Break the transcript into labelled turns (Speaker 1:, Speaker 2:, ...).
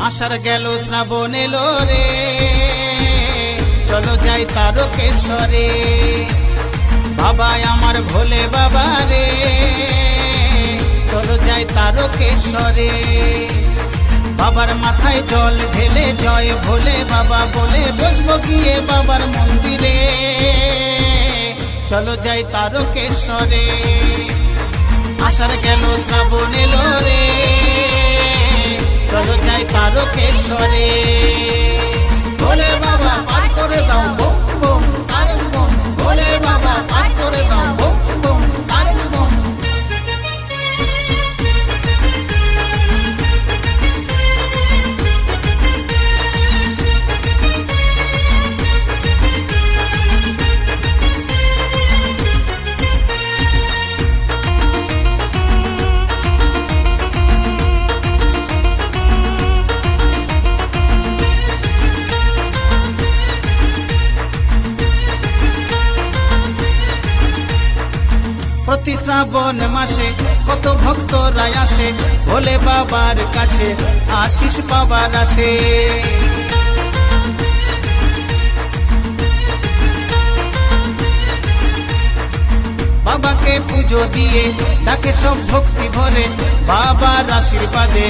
Speaker 1: আষাঢ় গেল শ্রাবণ এলো রে, চলো যাই তারকেশ্বরে। বাবা আমার ভোলে বাবা রে, চলো যাই তারকেশ্বরে। বাবার মাথায় জল ঢেলে জয় ভোলে বাবা বলে বসবো গিয়ে বাবার মন্দিরে। চলো যাই তারকেশ্বরে। আষাঢ় গেল শ্রাবণ এলো রে, চলো যাই তারকেশ্বরে। ভোলে বাবা পার করে দাও বম বম তারক বম, ভোলে বাবা পার করে দাও বম বম তারক বম। প্রতি শ্রাবণ মাসে কত ভক্তরা আসে ভোলে বাবার কাছে আশিস পাবার আসে। বাবাকে পুজো দিয়ে ডাকে সব ভক্তি ভরে, বাবার আশীর্বাদে